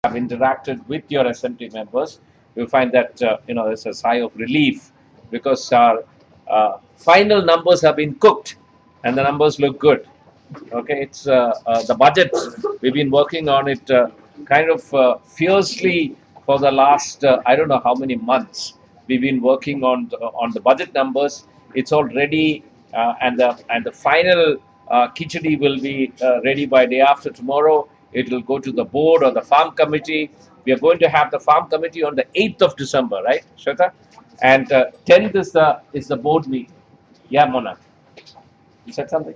have interacted with your SMT members, you find that there's a sigh of relief because our final numbers have been cooked and the numbers look good. Okay, it's the budget. We've been working on it kind of fiercely for the last I don't know how many months. We've been working on the budget numbers. It's all ready, and the final khichdi will be ready by day after tomorrow. It will go to the board or the farm committee. We are going to have the farm committee on the 8th of December, right, Shweta? And 10th is the board meeting. Yeah, Mona. You said something?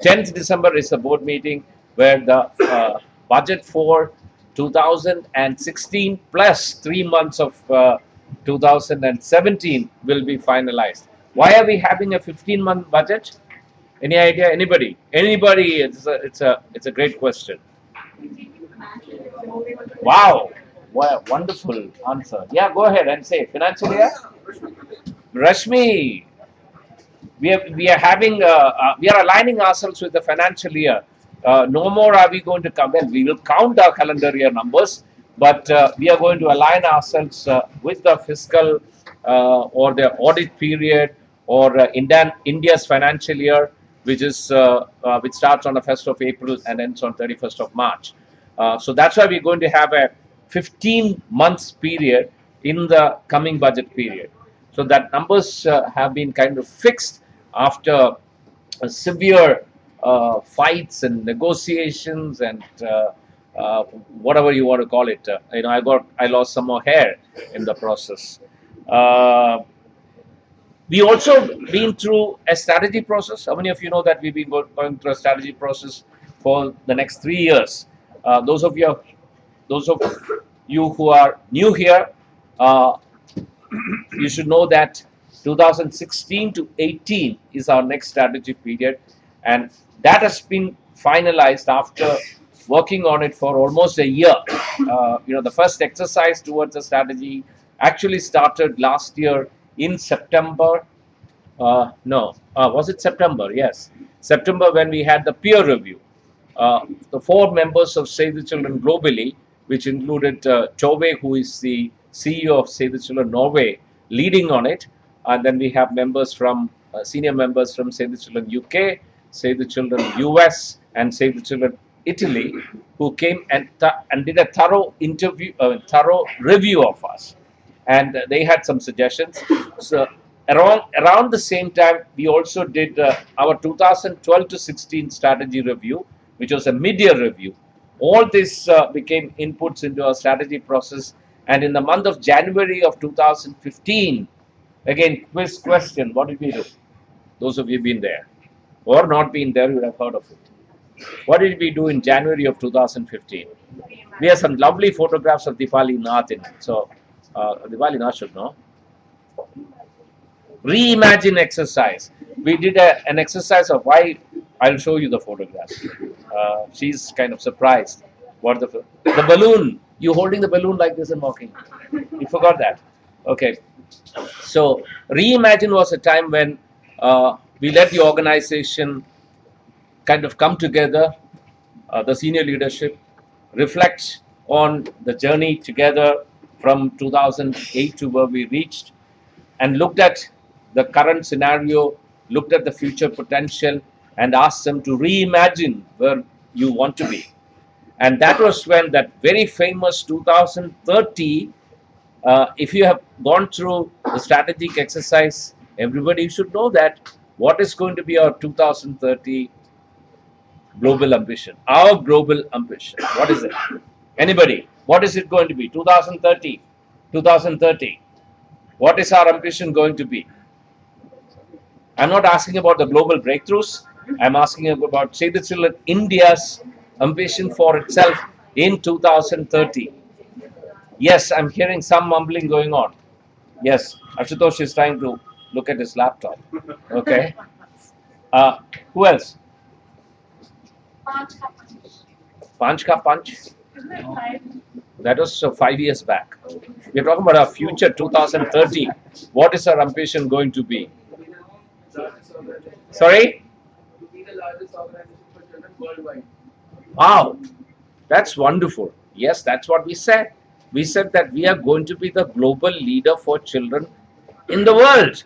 10th December is the board meeting where the budget for 2016 plus 3 months of 2017 will be finalized. Why are we having a 15-month budget? Any idea? Anybody? Anybody? It's a great question. Wow. Wonderful answer. Yeah, go ahead and say financial year. Rashmi, we are aligning ourselves with the financial year. No more are we going to come. Well, we will count our calendar year numbers, but we are going to align ourselves with the fiscal or the audit period or India's financial year, which starts on the 1st of April and ends on 31st of March. So that's why we're going to have a 15 months period in the coming budget period. So that numbers have been kind of fixed after severe fights and negotiations and whatever you want to call it. I lost some more hair in the process. We also been through a strategy process. How many of you know that we've been going through a strategy process for the next 3 years? Those of you who are new here, you should know that 2016 to 18 is our next strategy period, and that has been finalized after working on it for almost a year. The first exercise towards the strategy actually started last year in September. Was it September? Yes, September, when we had the peer review. The 4 members of Save the Children globally, which included Tove, who is the CEO of Save the Children Norway, leading on it. And then we have members from senior members from Save the Children UK, Save the Children US, and Save the Children Italy, who came and did a thorough review of us. And they had some suggestions. So around the same time, we also did our 2012 to 16 strategy review, which was a mid-year review. All this became inputs into our strategy process. And in the month of January of 2015, again, quiz question, what did we do? Those of you been there or not been there, you would have heard of it. What did we do in January of 2015? We have some lovely photographs of Dipali Nath in it. So, Dipali Nath should know. Reimagine exercise. We did an exercise of why. I'll show you the photographs. She's kind of surprised. What the balloon? You holding the balloon like this and mocking? You forgot that. Okay. So Reimagine was a time when we let the organization kind of come together, the senior leadership, reflect on the journey together from 2008 to where we reached, and looked at the current scenario, looked at the future potential, and asked them to reimagine where you want to be. And that was when that very famous 2030, if you have gone through the strategic exercise, everybody should know that what is going to be our 2030 global ambition, our global ambition. What is it? Anybody? What is it going to be? 2030. 2030. What is our ambition going to be? I'm not asking about the global breakthroughs. I'm asking about, say, the children, India's ambition for itself in 2030. Yes, I'm hearing some mumbling going on. Yes, Ashutosh is trying to look at his laptop. Okay. Who else? Panch ka Panch? That was 5 years back. We're talking about our future 2030. What is our ambition going to be? Sorry? To be the largest organization for children worldwide. Wow, that's wonderful. Yes, that's what we said. We said that we are going to be the global leader for children in the world.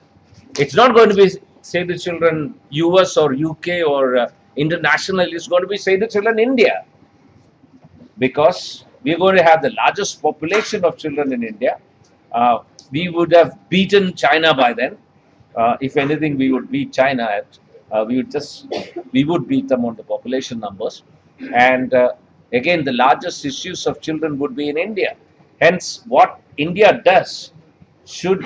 It's not going to be say the children US or UK or international. It's going to be say the children India, because we're going to have the largest population of children in India. We would have beaten China by then. If anything, we would beat China at. We would beat them on the population numbers, and again, the largest issues of children would be in India. Hence, what India does should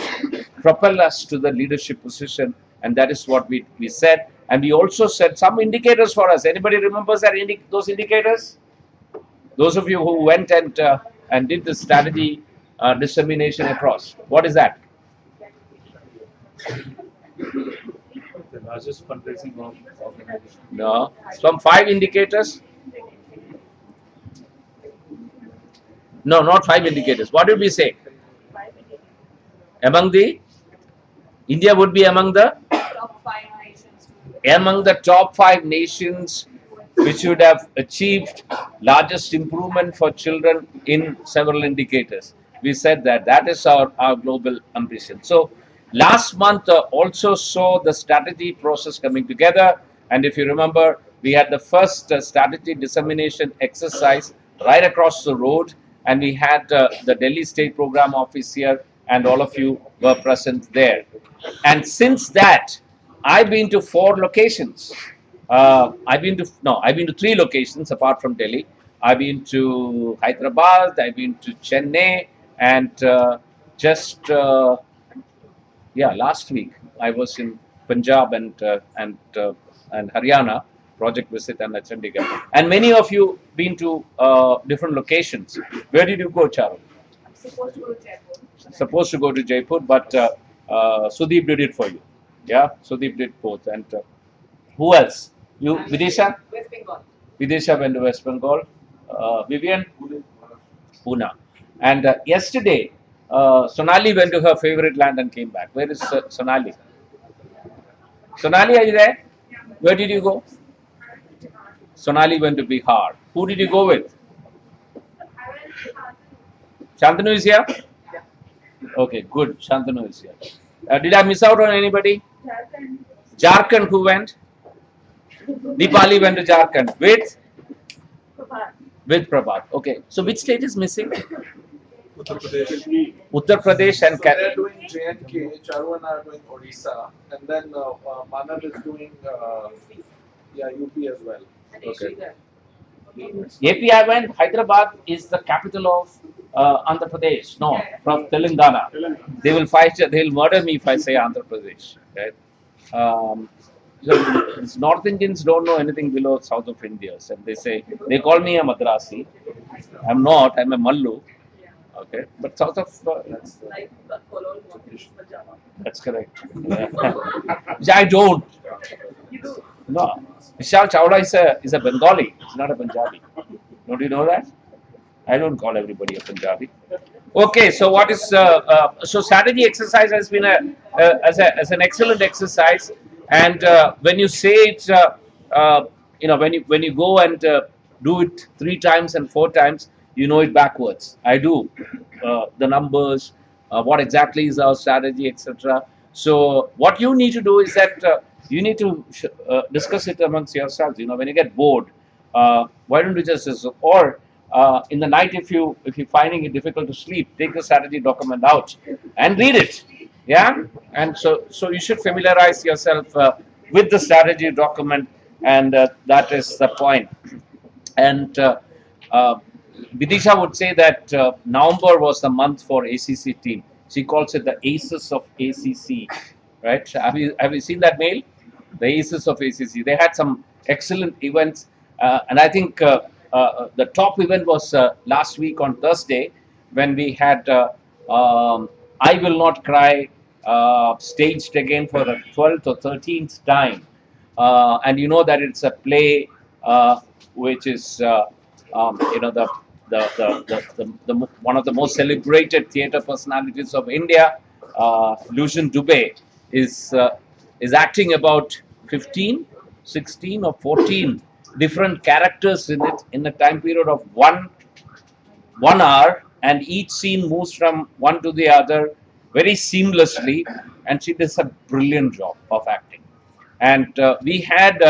propel us to the leadership position, and that is what we said. And we also set some indicators for us. Anybody remembers those indicators? Those of you who went and did the strategy dissemination across, what is that? The largest fundraising organization. No, some 5 indicators. No, not 5 indicators. What did we say? Among the India would be among the top 5 nations which would have achieved largest improvement for children in several indicators. We said that is our global ambition. So last month also saw the strategy process coming together, and if you remember, we had the first strategy dissemination exercise right across the road, and we had the Delhi State Program Office here, and all of you were present there. And since that, I've been to 4 locations. I've been to 3 locations apart from Delhi. I've been to Hyderabad, I've been to Chennai, and just last week I was in Punjab and Haryana project visit and Chandigarh. And many of you been to different locations. Where did you go, Charu? Supposed to go to Jaipur, but Sudeep did it for you. Yeah, Sudeep did both. And who else? You, Vidisha? Vidisha went to West Bengal. Vivian? Pune. And yesterday, Sonali went to her favorite land and came back. Where is Sonali? Sonali, are you there? Where did you go? Sonali went to Bihar. Who did you go with? Shantanu is here? Okay, good. Shantanu is here. Did I miss out on anybody? Jharkhand, who went? Deepali went to Jharkhand with? With Prabhat. Okay, so which state is missing? Uttar Pradesh. Uttar Pradesh and So they're doing J&K, Charu and I are doing Odisha, and then Manav is doing UP as well. Okay. AP I went. Hyderabad is the capital of Andhra Pradesh. No, from Telangana. They will fight. They will murder me if I say Andhra Pradesh. Right? So North Indians don't know anything below south of India. So they call me a Madrasi. I'm not. I'm a Mallu. Okay, but south of that's correct. Yeah, I don't. No, Vishal Chawla is a Bengali. He's not a Punjabi. Don't you know that? I don't call everybody a Punjabi. Okay, so what is so strategy exercise has been as an excellent exercise, and when you say it, when you go and do it 3 times and 4 times, you know it backwards. I do the numbers, what exactly is our strategy, etc. So what you need to do is that you need to discuss it amongst yourselves. When you get bored, why don't you just or in the night, if you're finding it difficult to sleep, take the strategy document out and read it. Yeah, and so you should familiarize yourself with the strategy document, and that is the point. And Vidisha would say that November was the month for ACC team. She calls it the Aces of ACC. Right? Have you seen that mail? The Aces of ACC. They had some excellent events, and I think the top event was last week on Thursday, when we had I Will Not Cry staged again for the 12th or 13th time. And you know that it's a play which is the one of the most celebrated theatre personalities of India, Lucian Dubey, is acting about 15, 16 or 14 different characters in it in a time period of 1 hour, and each scene moves from one to the other very seamlessly, and she does a brilliant job of acting. And we had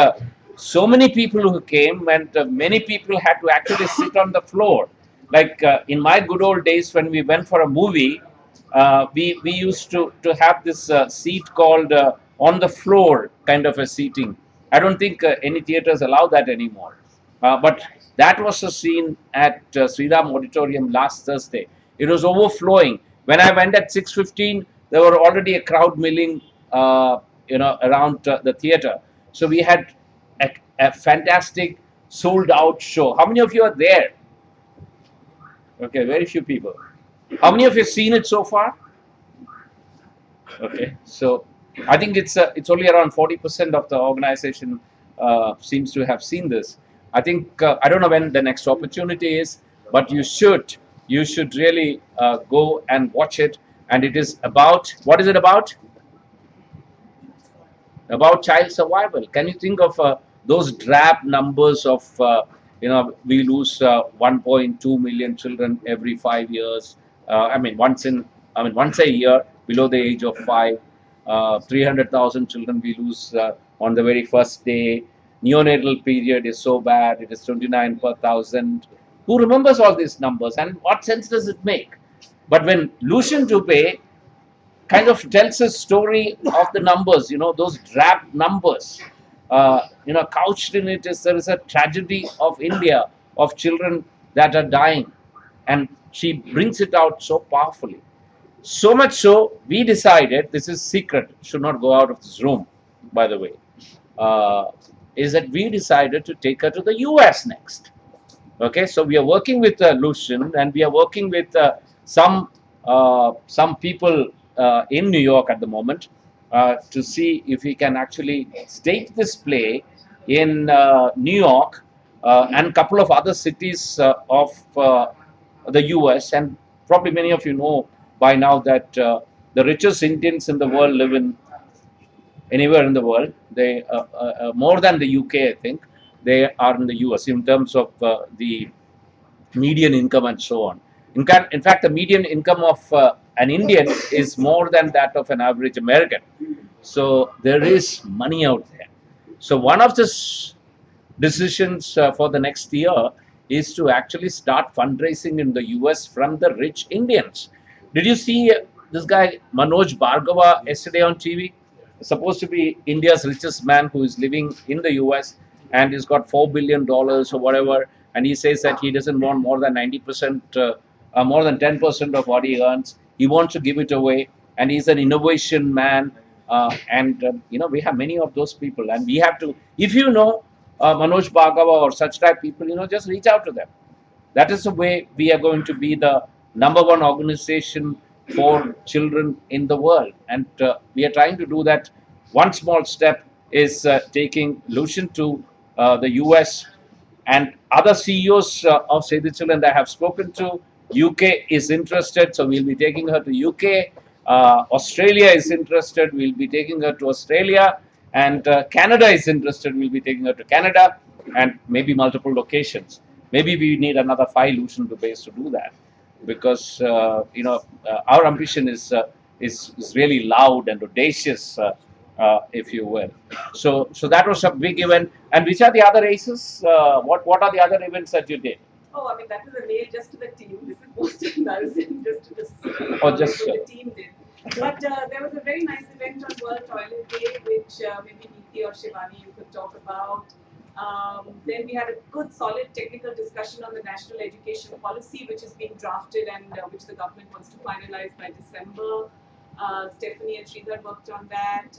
so many people who came, and many people had to actually sit on the floor. Like in my good old days, when we went for a movie, we used to have this seat called on the floor kind of a seating. I don't think any theaters allow that anymore. But that was the scene at Sriram Auditorium last Thursday. It was overflowing. When I went at 6:15, there were already a crowd milling, around the theater. So we had a fantastic sold out show. How many of you are there? Okay, very few people. How many of you seen it so far? Okay, so I think it's only around 40% of the organization seems to have seen this. I think I don't know when the next opportunity is, but you should really go and watch it. And it is about, what is it about? About child survival. Can you think of those drab numbers of we lose 1.2 million children every 5 years. Once a year below the age of 5. 300,000 children we lose on the very first day. Neonatal period is so bad. It is 29 per thousand. Who remembers all these numbers, and what sense does it make? But when Lucian Dubé kind of tells a story of the numbers, those drab numbers. Couched in it is there is a tragedy of India, of children that are dying, and she brings it out so powerfully. So much so, we decided, this is secret, should not go out of this room, by the way, uh, is that we decided to take her to the US next. Okay, so we are working with Lucian, and we are working with some people in New York at the moment to see if we can actually stage this play in New York and a couple of other cities of the US. And probably many of you know by now that the richest Indians in the world live in anywhere in the world. They more than the UK, I think. They are in the US in terms of the median income and so on. In fact, the median income of an Indian is more than that of an average American. So there is money out there. So one of the decisions for the next year is to actually start fundraising in the US from the rich Indians. Did you see this guy Manoj Bhargava yesterday on TV? Supposed to be India's richest man who is living in the US, and he's got $4 billion or whatever. And he says that he doesn't want more than 90%, more than 10% of what he earns. He wants to give it away, and he's an innovation man. And we have many of those people, and we have to. If you know Manoj Bhargava or such type people, just reach out to them. That is the way we are going to be the number one organization for children in the world. And we are trying to do that. One small step is taking Lucian to the US, and other CEOs of Save the Children that I have spoken to. UK is interested, so we'll be taking her to UK. Australia is interested, we'll be taking her to Australia. And Canada is interested, we'll be taking her to Canada, and maybe multiple locations. Maybe we need another 5 to base to do that, because our ambition is really loud and audacious, if you will. So that was a big event. And which are the other races? What are the other events that you did? Oh, I mean, that was a mail just to the team. This is most embarrassing, just to the, Or just the team did. But there was a very nice event on World Toilet Day, which maybe Neeti or Shivani you could talk about. Then we had a good, solid technical discussion on the national education policy, which is being drafted and which the government wants to finalize by December. Stephanie and Sridhar worked on that.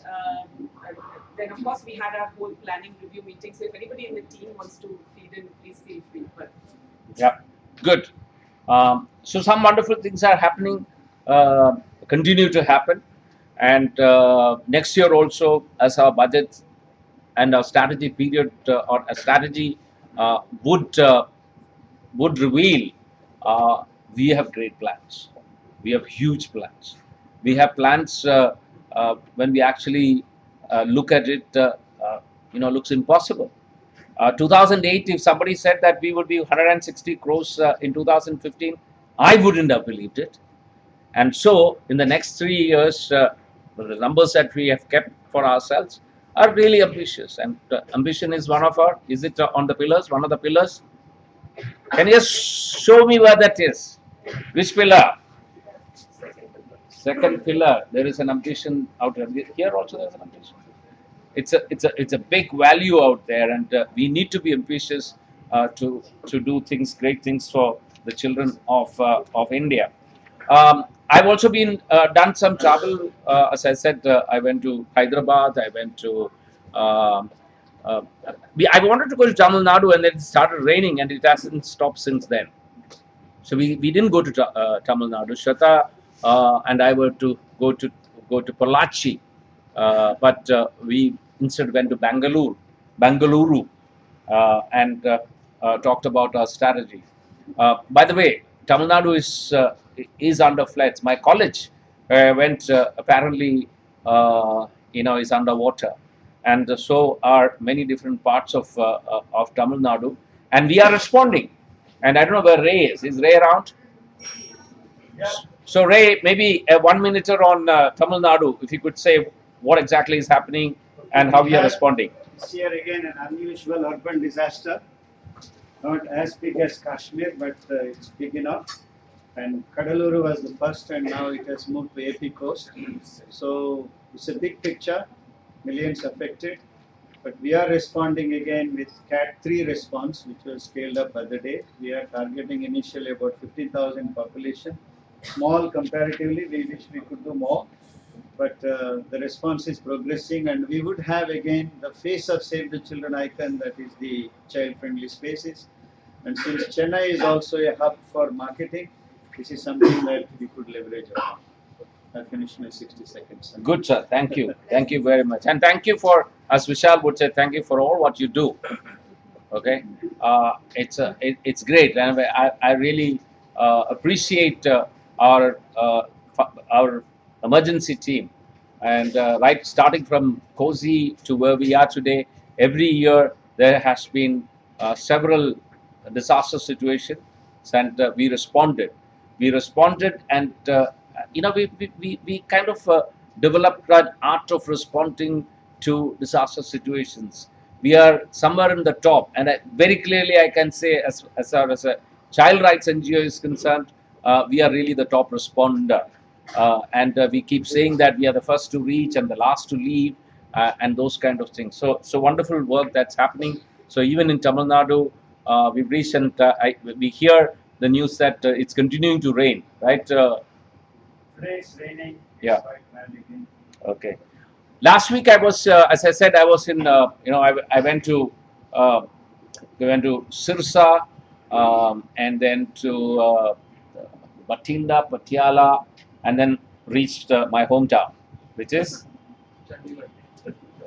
Then, of course, we had our whole planning review meeting. So if anybody in the team wants to feed in, please feel free. But yeah, good. So some wonderful things are happening, continue to happen. And next year also, as our budget and our strategy period or a strategy would reveal, we have great plans. We have huge plans. We have plans when we actually look at it, looks impossible. 2008, if somebody said that we would be 160 crores in 2015, I wouldn't have believed it. And so, in the next 3 years, the numbers that we have kept for ourselves are really ambitious. And ambition is one of our, is it on the pillars, one of the pillars? Can you just show me where that is? Which pillar? Second pillar. There is an ambition out there. Here also there is an ambition. It's a big value out there, and we need to be ambitious to do things, great things for the children of India. I've also been done some travel. As I said, I went to Hyderabad. I went to. Um I wanted to go to Tamil Nadu, and then it started raining, and it hasn't stopped since then. So we didn't go to Tamil Nadu. Shweta and I were to go to Pollachi, but we instead went to Bangalore, and talked about our strategy. By the way, Tamil Nadu is under floods. My college went apparently is underwater, and so are many different parts of Tamil Nadu, and we are responding. And I don't know where Ray is. Is Ray around? So Ray, maybe a 1 minute on Tamil Nadu, if you could say what exactly is happening and how we are responding. This year again an unusual urban disaster, not as big as Kashmir, but it's big enough. And Kadaluru was the first, and now it has moved to AP coast. So it's a big picture, millions affected. But we are responding again with Cat 3 response, which was scaled up other day. We are targeting initially about 15,000 population. Small comparatively, we wish we could do more. But the response is progressing, and we would have again the face of Save the Children icon, that is the child-friendly spaces. And since Chennai is also a hub for marketing, this is something that we could leverage on. I'll finish my 60 seconds. Good, sir. Thank you. Thank you very much. And thank you for, as Vishal would say, thank you for all what you do. Okay. It's great. And I really appreciate our emergency team. And right, starting from Cozy to where we are today, every year there has been several disaster situations, and we responded. We responded, and we kind of developed an art of responding to disaster situations. We are somewhere in the top, and very clearly I can say, as far as a child rights NGO is concerned, we are really the top responder. And we keep saying that we are the first to reach and the last to leave, and those kind of things. So wonderful work that's happening. So even in Tamil Nadu, we've reached, and we hear the news that it's continuing to rain, right? Today it's raining. Yeah. Quite bad again. Okay. Last week I was, as I said, I was in, I went to, we went to Sirsa, and then to Batinda, Patiala, and then reached my hometown, which is?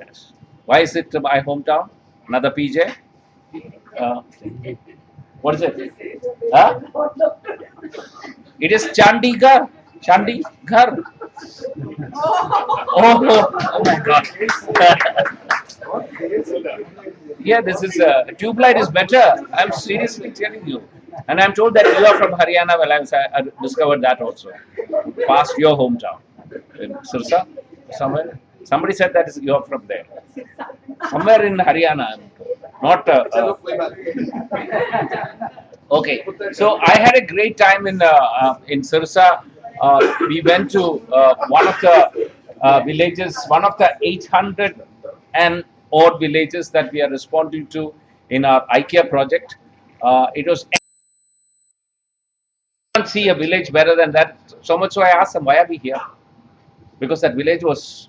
Yes. Why is it my hometown? Another PJ? What is it? Huh? It is Chandigarh. Chandigarh. Oh my God. Yeah, this is tube light is better. I'm seriously telling you. And I'm told that you are from Haryana. Well, I discovered that also. Past your hometown. In Sirsa? Somewhere? Somebody said that you are from there. Somewhere in Haryana. Not. Okay. So I had a great time in Sirsa. We went to one of the villages, one of the 800 and odd villages that we are responding to in our IKEA project. It was, I can't see a village better than that. So much so I asked them, why are we here? Because that village was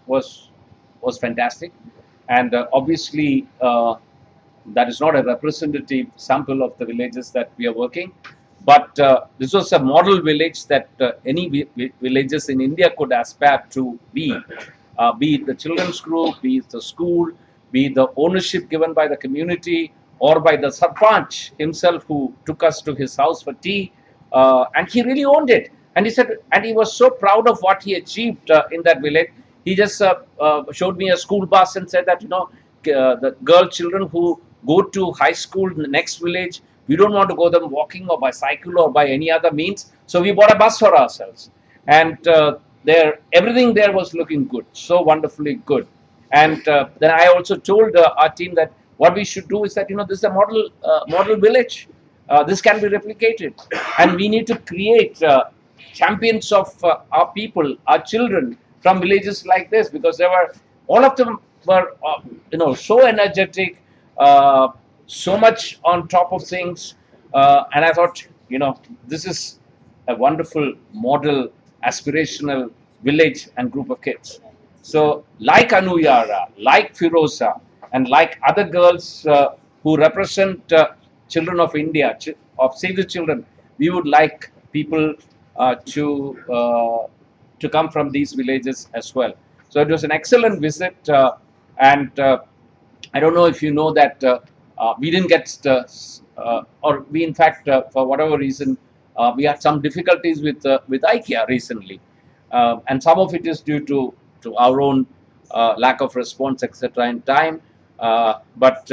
fantastic, and obviously that is not a representative sample of the villages that we are working. But this was a model village that any villages in India could aspire to be it the children's group, be it the school, be it the ownership given by the community or by the sarpanch himself, who took us to his house for tea, and he really owned it. And he said, and he was so proud of what he achieved in that village. He just showed me a school bus and said that the girl children who go to high school in the next village. We don't want to go them walking or by cycle or by any other means. So we bought a bus for ourselves, and there everything there was looking good, so wonderfully good. And then I also told our team that what we should do is that this is a model village. This can be replicated, and we need to create champions of our people, our children from villages like this, because there were all of them were so energetic, so much on top of things, and I thought this is a wonderful model, aspirational village and group of kids. So, like Anuyara, like Firoza, and like other girls who represent children of India, of Save the Children, we would like people to come from these villages as well. So it was an excellent visit, and I don't know if you know that we didn't get, or we in fact, for whatever reason, we had some difficulties with IKEA recently, and some of it is due to our own lack of response, etc. in time. But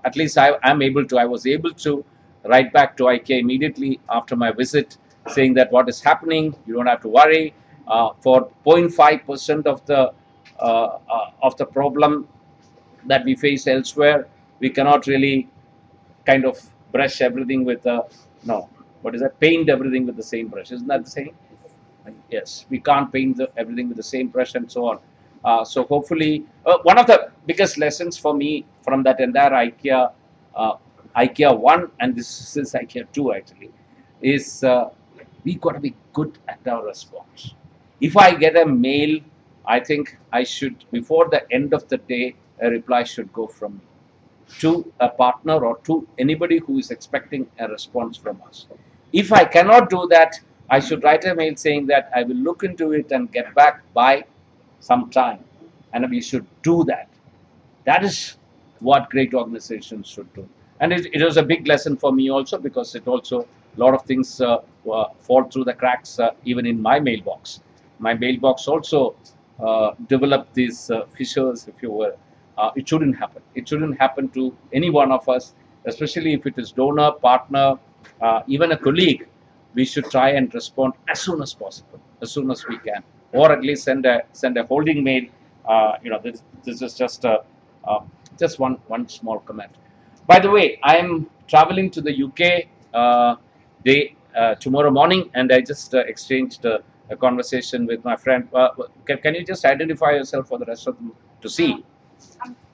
at least I was able to write back to IKEA immediately after my visit, saying that what is happening, you don't have to worry. For 0.5% of the problem that we face elsewhere, we cannot really kind of brush everything with no, what is that? Paint everything with the same brush. Isn't that the same? Yes, we can't paint everything with the same brush and so on. So hopefully, one of the biggest lessons for me from that entire IKEA 1, and this is IKEA 2 actually, is we got to be good at our response. If I get a mail, I think I should, before the end of the day, a reply should go from me to a partner or to anybody who is expecting a response from us. If I cannot do that, I should write a mail saying that I will look into it and get back by some time. And we should do that. That is what great organizations should do. And it was a big lesson for me also, because it also, a lot of things fall through the cracks even in my mailbox. My mailbox also developed these fissures, if you will. It shouldn't happen. It shouldn't happen to any one of us, especially if it is donor, partner, even a colleague. We should try and respond as soon as possible, as soon as we can, or at least send a holding mail. This is just one small comment. By the way, I am traveling to the UK tomorrow morning, and I just exchanged a conversation with my friend. Can you just identify yourself for the rest of them to see?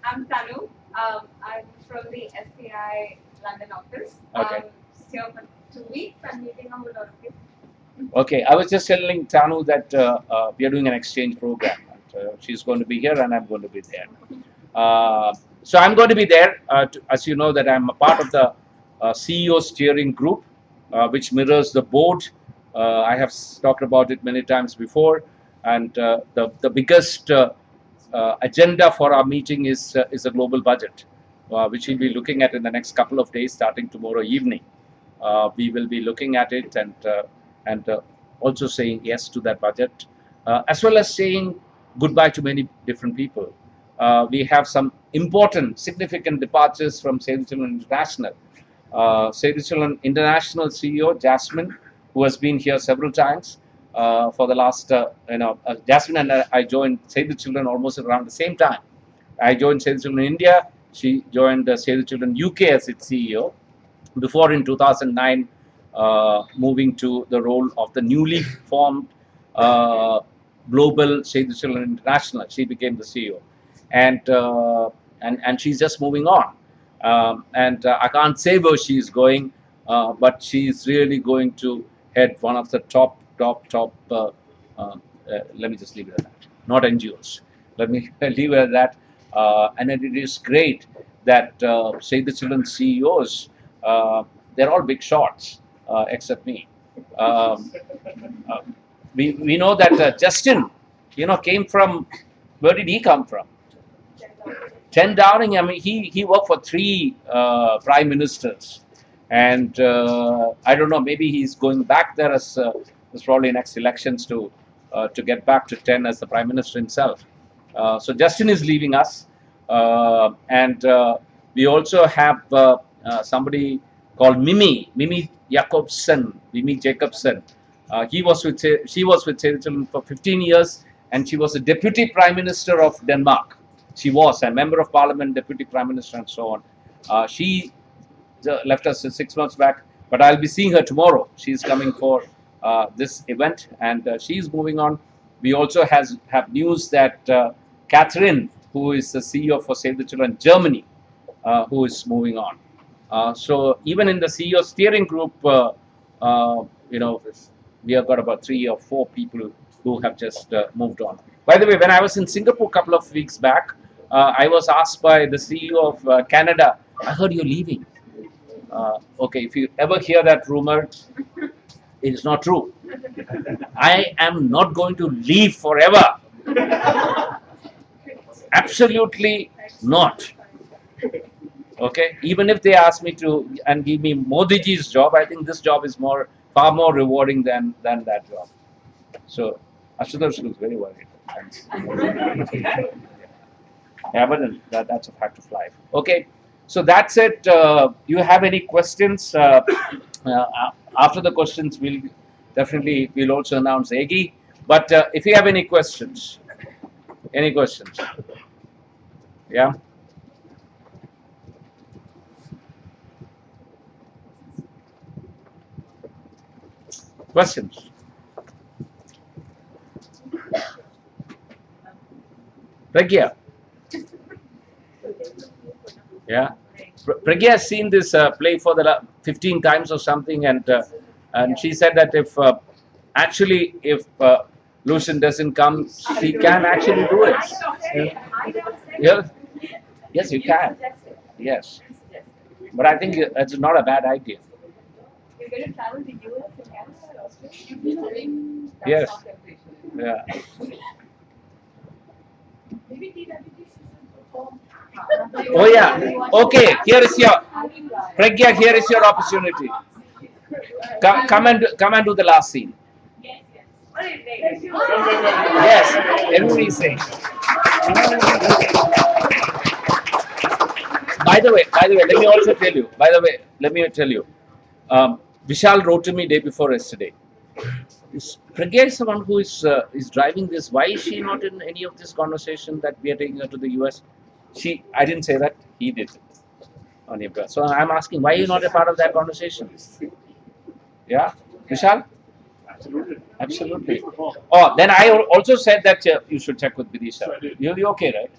I'm Tanu. I'm from the SCI London office. Okay. Here for 2 weeks. I'm meeting up with all of you. Okay, I was just telling Tanu that we are doing an exchange program. And, she's going to be here, and I'm going to be there. So I'm going to be there. As you know, that I'm a part of the CEO steering group, which mirrors the board. I have talked about it many times before, and the biggest agenda for our meeting is a global budget, which we'll be looking at in the next couple of days, starting tomorrow evening. We will be looking at it and also saying yes to that budget, as well as saying goodbye to many different people. We have some important, significant departures from Save the Children International. Save the Children International CEO Jasmine, who has been here several times for the last, Jasmine and I joined Save the Children almost around the same time. I joined Save the Children India. She joined Save the Children UK as its CEO. Before, in 2009, moving to the role of the newly formed Global Save the Children International. She became the CEO, and she's just moving on. I can't say where she's going, but she's really going to head one of the top. Let me just leave it at that. Not NGOs. Let me leave it at that. And it is great that Save the Children CEOs, they're all big shots, except me. We know that Justin, came from, where did he come from? 10 Downing. I mean, he worked for 3 prime ministers, and I don't know. Maybe he's going back there as probably next elections to get back to 10 as the prime minister himself. So Justin is leaving us, and We also have somebody called Mimi Jacobson. She was with Save the Children for 15 years, and she was the Deputy Prime Minister of Denmark. She was a Member of Parliament, Deputy Prime Minister, and so on. She left us 6 months back, but I'll be seeing her tomorrow. She's coming for this event, and she's moving on. We also have news that Catherine, who is the CEO for Save the Children Germany, who is moving on. So even in the CEO steering group, we have got about 3 or 4 people who have just moved on. By the way, when I was in Singapore a couple of weeks back, I was asked by the CEO of Canada, I heard you're leaving. Okay, if you ever hear that rumor, it is not true. I am not going to leave forever. Absolutely not. Okay, even if they ask me to and give me Modi ji's job, I think this job is far more rewarding than that job. So Ashutosh looks very worried. Thanks. Yeah, but that's a fact of life. Okay, so that's it. You have any questions? After the questions, we'll also announce Egi. But if you have any questions, yeah. Questions? Pragya. Yeah. Pragya has seen this play for the 15 times or something, and she said that if Lucian doesn't come, she can actually do it. Yeah. Yes, you can. Yes. But I think it's not a bad idea. You're going to travel to US and Canada or Australia? Yes. Yeah. Maybe TWT perform. Oh yeah. Okay. Here is your Pragya. Here is your opportunity. Come and do the last scene. Yes, yes. What is it? Yes. Everybody is saying. By the way, let me also tell you. By the way, let me tell you. Vishal wrote to me day before yesterday. Pragya is someone who is driving this. Why is she not in any of this conversation that we are taking her to the US? I didn't say that. He did. On April. So I'm asking, why are you not a part of that conversation? Yeah, Vishal? Absolutely. Oh, then I also said that you should check with Vidisha. You'll be okay, right?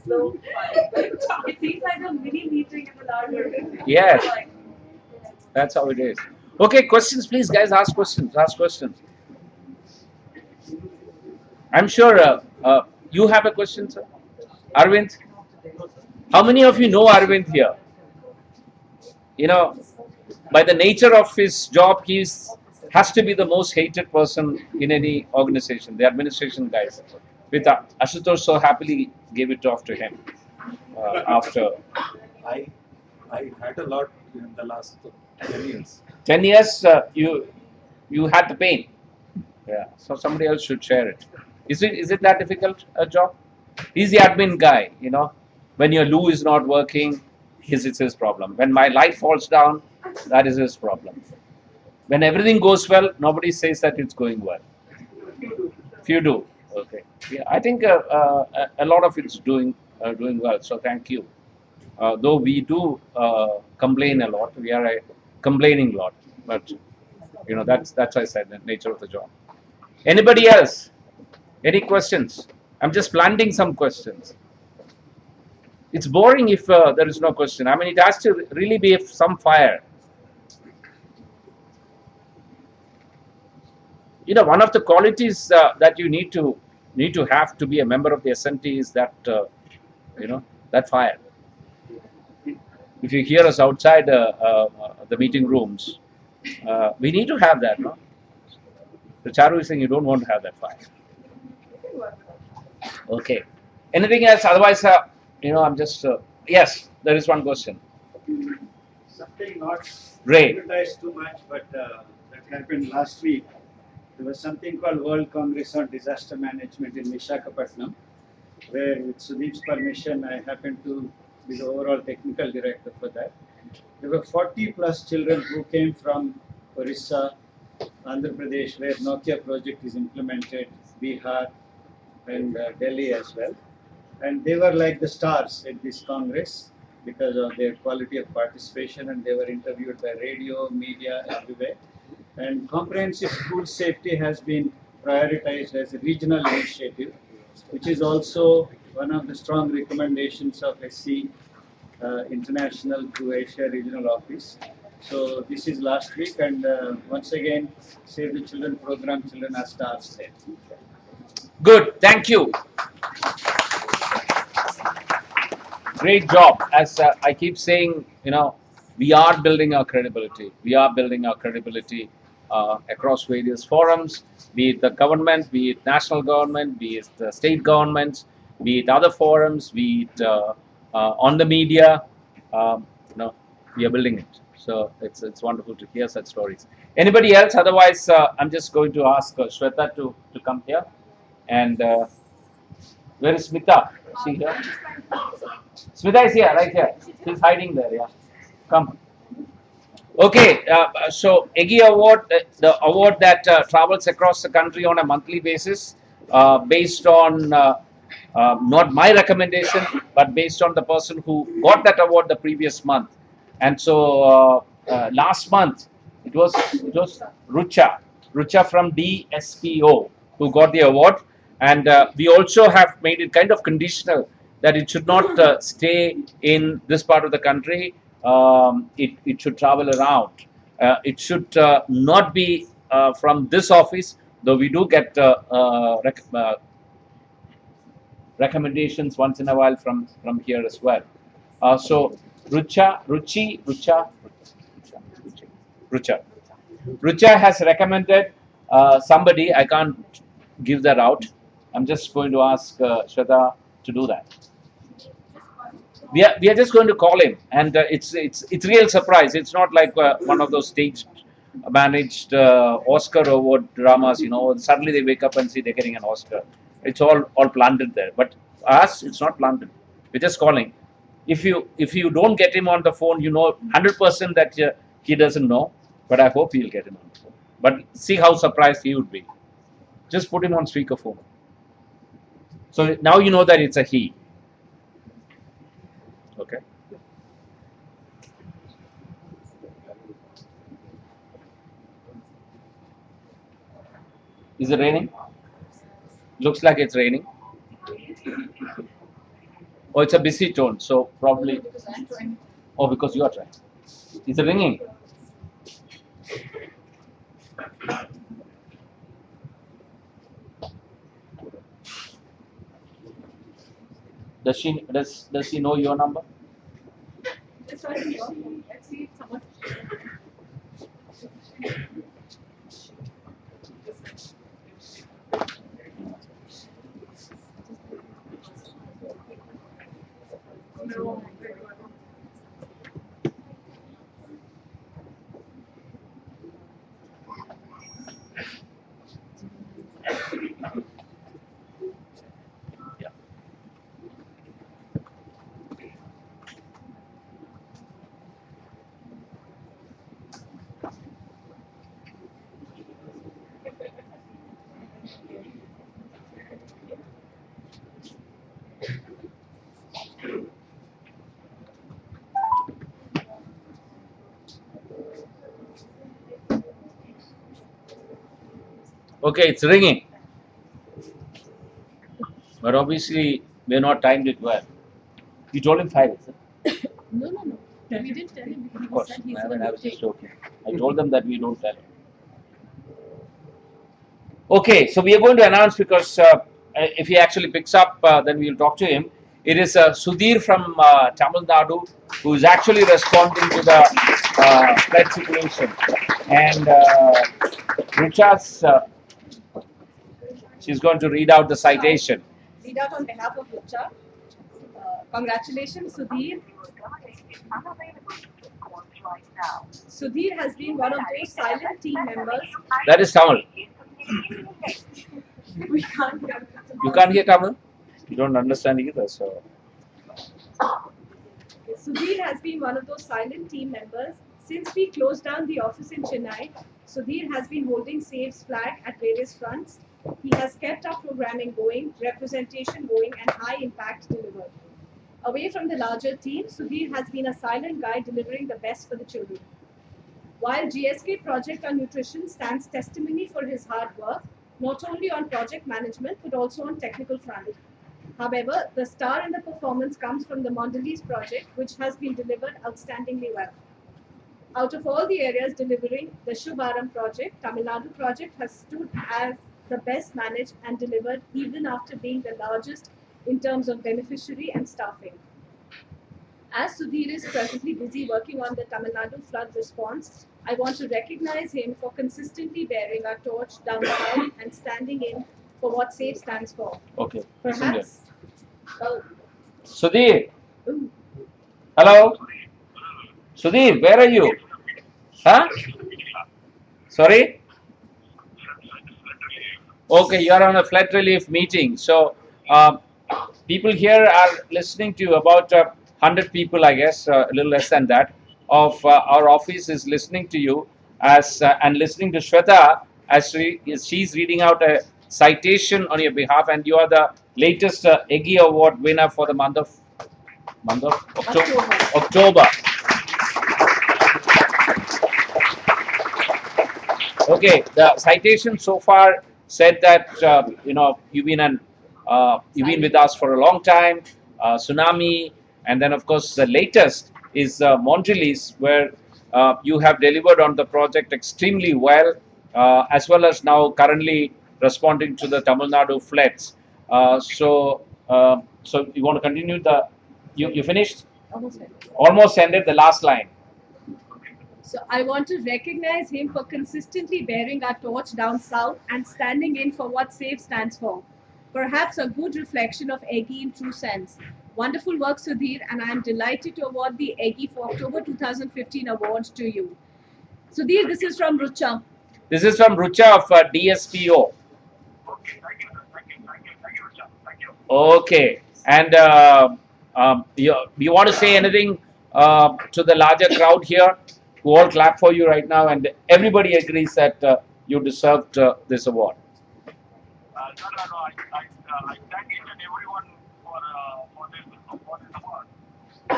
So it seems like a mini meeting in the larger. Yes. That's how it is. Okay, questions, please, guys. Ask questions. Ask questions. I'm sure you have a question, sir. Arvind? How many of you know Arvind here? You know, by the nature of his job, has to be the most hated person in any organization, the administration guys. With Ashutosh so happily gave it off to him after I had a lot in the last 10 years. 10 years. You had the pain. Yeah. So somebody else should share it. Is it that difficult a job? He's the admin guy. You know, when your loo is not working, it's his problem. When my light falls down, that is his problem. When everything goes well, nobody says that it's going well. If you do, okay. Yeah, I think a lot of it's doing well. So thank you. Though we do complain a lot, we are a complaining lot, but that's I said the nature of the job. Anybody else? Any questions? I'm just planting some questions. It's boring if there is no question. I mean, it has to really be some fire. One of the qualities that you need to have to be a member of the SNT is that that fire. If you hear us outside the meeting rooms, we need to have that. No? The Charu is saying you don't want to have that fire. Okay. Anything else? Otherwise, I'm just yes. There is one question. Something not Ray. advertised too much, but that happened last week. There was something called World Congress on Disaster Management in Visakhapatnam. where with Sudeep's permission, I happened to be the overall technical director for that. There were 40 plus children who came from Orissa, Andhra Pradesh, where Nokia project is implemented, Bihar, and Delhi as well. And they were like the stars at this Congress because of their quality of participation, and they were interviewed by radio, media, everywhere. And comprehensive school safety has been prioritized as a regional initiative, which is also one of the strong recommendations of SC International to Asia Regional Office. So this is last week, and once again, Save the Children program, children are stars there. Good, thank you. Great job. As I keep saying, we are building our credibility. We are building our credibility across various forums, be it the government, be it national government, be it the state governments, be it other forums, be it on the media. We are building it. So it's wonderful to hear such stories. Anybody else? Otherwise, I'm just going to ask Shweta to come here. And where is Smita? Is she here? Smita is here, right here. She's hiding there, yeah. Come. Okay, so EGI Award, the award that travels across the country on a monthly basis, based on not my recommendation, but based on the person who got that award the previous month. And so last month it was Rucha from DSPO who got the award, and we also have made it kind of conditional that it should not stay in this part of the country. It should travel around. It should not be from this office, though we do get recommendations once in a while from here as well. So Rucha has recommended somebody. I can't give that out. I'm just going to ask Shweta to do that. We are just going to call him, and it's real surprise. It's not like one of those staged managed Oscar award dramas. Suddenly they wake up and see they're getting an Oscar. It's all planted there. But us, it's not planted. We're just calling. If you don't get him on the phone, 100% that he doesn't know. But I hope he'll get him on the phone. But see how surprised he would be. Just put him on speakerphone. So now you know that it's a he. Okay. Is it raining? Looks like it's raining. Oh, it's a busy tone, so probably. Oh, because you are trying. Is it ringing? Does she know your number? Just try to talk. Let's see if someone. No. Yeah. Okay, it's ringing. But obviously, we're not timed it well. You told him 5, is it? No. We didn't tell him because Of course. I was just joking. I told them that we don't tell him. Okay, so we are going to announce because if he actually picks up, then we'll talk to him. It is Sudhir from Tamil Nadu who is actually responding to the flood situation. And Richa's, she's going to read out the citation. Read out on behalf of Richa. Congratulations, Sudhir. Sudhir has been one of those silent team members. That is Tamil. We can't hear. You can't hear Tamil? You don't understand either, so. Sudhir has been one of those silent team members. Since we closed down the office in Chennai, Sudhir has been holding SAVE's flag at various fronts. He has kept our programming going, representation going, and high impact delivered. Away from the larger team, Sudhir has been a silent guy delivering the best for the children. While GSK Project on Nutrition stands testimony for his hard work, not only on project management but also on technical front. However, the star in the performance comes from the Mondelez project, which has been delivered outstandingly well. Out of all the areas delivering, the Shubharam project, Tamil Nadu project, has stood as the best managed and delivered even after being the largest in terms of beneficiary and staffing. As Sudhir is presently busy working on the Tamil Nadu flood response, I want to recognize him for consistently bearing our torch down south and standing in for what SAFE stands for. Okay. Perhaps. Oh, Sudhir, ooh. hello? Sudhir, where are you? Huh? Sorry? Okay, you are on a flood relief meeting. So, people here are listening to you, about 100 people, I guess, a little less than that, of our office is listening to you as and listening to Shweta as she's reading out a citation on your behalf, and you are the latest EGI Award winner for the month of October. Okay, the citation so far said that you've been with us for a long time, tsunami, and then of course the latest is Mondelez, where you have delivered on the project extremely well, as well as now currently responding to the Tamil Nadu floods. So you want to continue the? You finished? Almost ended. Almost ended the last line. So I want to recognize him for consistently bearing our torch down south and standing in for what SAFE stands for. Perhaps a good reflection of EGI in true sense. Wonderful work, Sudhir, and I am delighted to award the EGI for October 2015 award to you. Sudhir, this is from Rucha. This is from Rucha of DSPO. Okay, thank you, sir. Thank you, Richard. Thank you. Okay, and you want to say anything to the larger crowd here, who all clap for you right now, and everybody agrees that you deserved this award. No. I thank each and everyone for this award. And I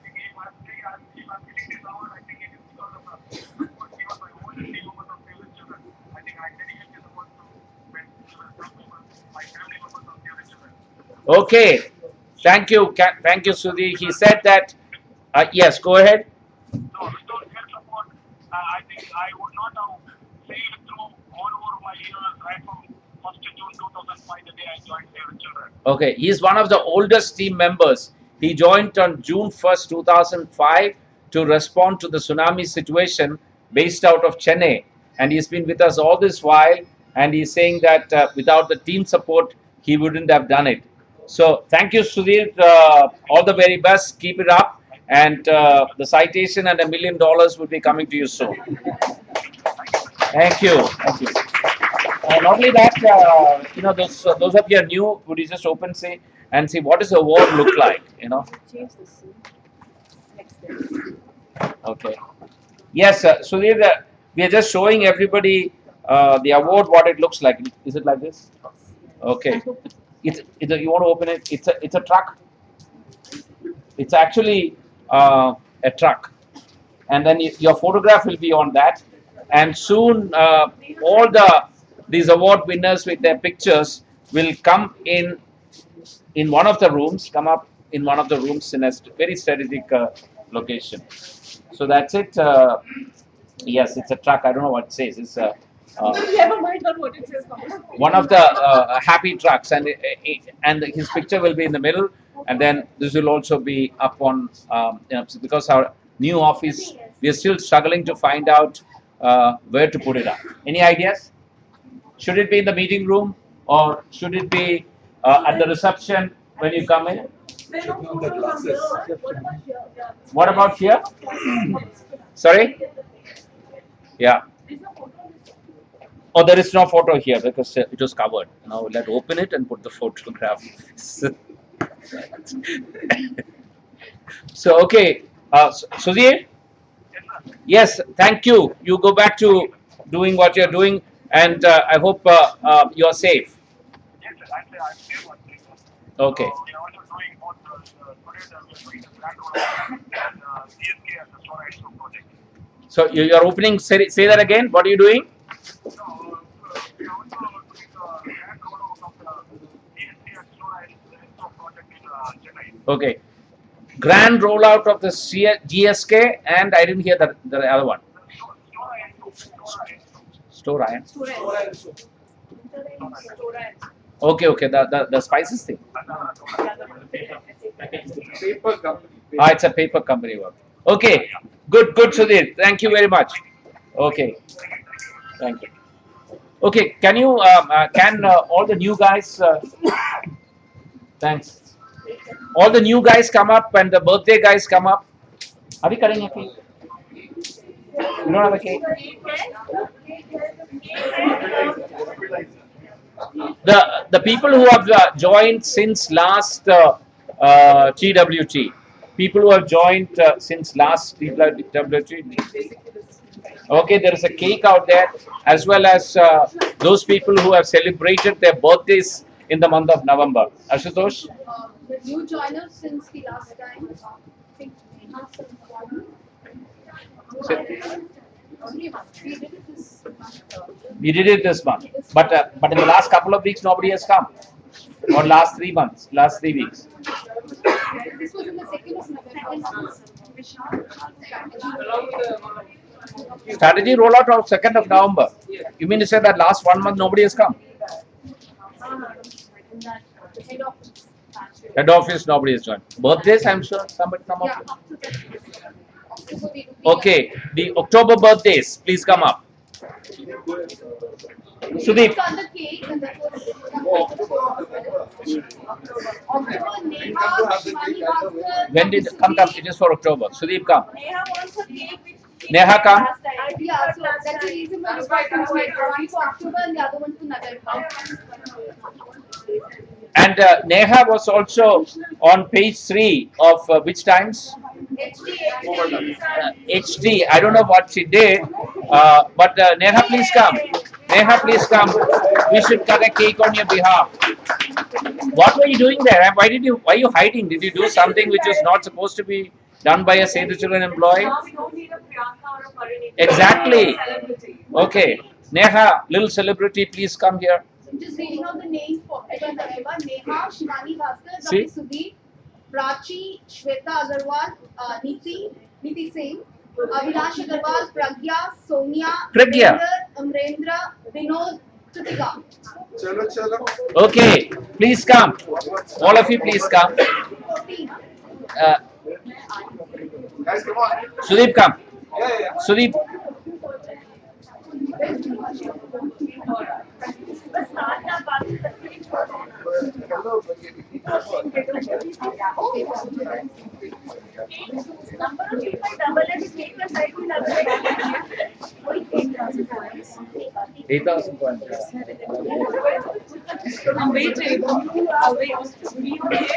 think if I'm getting this award, I think it is because of the good work given by all the team members of Save the Children. I think I dedicate this award to my family members of Save the Children. Okay, thank you, Sudhi. He said that. Yes, go ahead. So without their support, I think I would not have sailed through all over my years right from 1st June 2005, the day I joined Save the Children. Okay, he is one of the oldest team members. He joined on June 1st, 2005 to respond to the tsunami situation based out of Chennai. And he's been with us all this while. And he's saying that without the team support, he wouldn't have done it. So thank you, Sudhir. All the very best. Keep it up. And the citation and $1 million will be coming to you soon. Thank you. Thank you. Not only that, those of you are new, would you just open say and see what does the award look like? Change this. Next day. Okay. Yes, Sudhir, we are just showing everybody the award, what it looks like. Is it like this? Okay. You want to open it? It's a truck. It's actually a truck, and then your photograph will be on that. And soon, all these award winners with their pictures will come in one of the rooms. Come up in one of the rooms in a very strategic location. So that's it. Yes, it's a truck. I don't know what it says. It's Never mind on what it says. one of the happy trucks, and his picture will be in the middle, and then this will also be up on because our new office, we are still struggling to find out where to put it up. Any ideas? Should it be in the meeting room, or should it be at the reception when you come in? What about here? Sorry? Yeah. Oh, there is no photo here because it was covered. Now let's open it and put the photograph. So okay, Sudhir. Yes, thank you. You go back to doing what you're doing, and I hope you're safe. Yes, sir. Actually, I'm here one thing. Okay. So we are also doing both today we are doing the grand rollout and CSK and the Sora ISO project. So you're opening. Say that again. What are you doing? So we are also doing the grand rollout of the CSK and Sora ISO project in Chennai. Okay. Grand rollout of the GSK, and I didn't hear the other one. Sora ISO. Sora ISO. Store iron. Stora Okay, okay. The spices thing. Paper company. Ah, it's a paper company work. Okay, good, good, Sudhir. Thank you very much. Okay, thank you. Okay, can all the new guys? Thanks. All the new guys come up and the birthday guys come up. Are we cutting a cake? You don't have a cake. The people who have joined since last TWT, people who have joined since last TWT. Okay, there is a cake out there, as well as those people who have celebrated their birthdays in the month of November. Ashutosh? The new joiners since the last time. I think only one. We did it this month. We did it this month, but in the last couple of weeks nobody has come. Or last 3 months, last 3 weeks. This was in the second month. Strategy rollout of 2nd of November. You mean to say that last 1 month nobody has come? Head of Head office nobody has joined. Birthdays, I'm sure somebody come yeah, up. up to October we do the Okay, the October birthdays, please come up. Sudeep. on the cake and that was October Neha, Shivani Bhaskar. When did come? It is for October. Sudeep, come. Neha wants a cake which Neha, come. Yeah, so that's the reason why one for October and the other one to November. And Neha was also on page 3 of which times? HD. I don't know what she did, but Neha, please come. Neha, please come. We should cut a cake on your behalf. What were you doing there? Why are you hiding? Did you do something which was not supposed to be done by a Save the Children employee? Now we don't need a Priyanka or a Parinita. Exactly. Celebrity. Okay. Neha, little celebrity, please come here. I'm just reading out the names for October and November. Neha, Shivani Bhaskar, See? Dr. Sudeep, Prachi, Shweta Agarwal, Niti Singh, Avinash Agarwal, Pragya, Sonia, Pragya. Amrendra, Vinod, Chutika. Chalo. Okay, please come. All of you, please come. 14. Guys, come on. Sudeep, come. Yeah. Sudeep. Number of people double and take the side will double. 8,000 points. I'm waiting. I'll wait. We okay?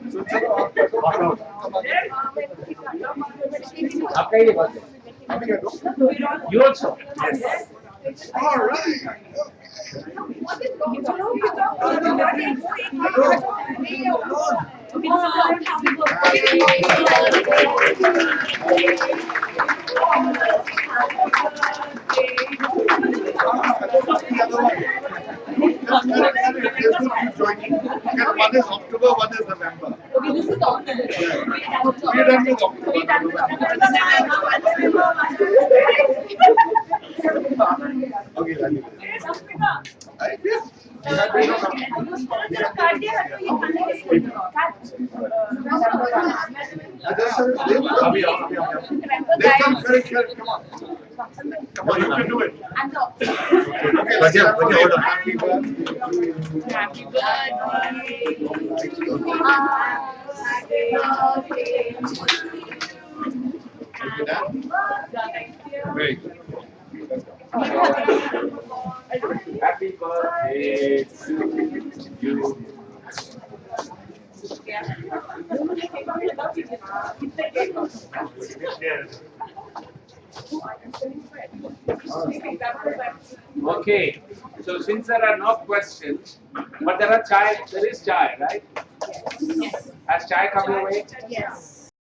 So chalo. आपका ही birthday. You also. Yes. All right. What is going One is October, one is November. Okay, this is October. We are done with October. Okay, Lali. Yes. We have been on They come very clear. Come on. Come on, you can do it. Okay, let's have a happy birthday. Happy birthday. You done? Great. Let's go. Happy birthday to you. Okay, so since there are no questions, but there is chai, right? Yes. Has chai come your way? Yes.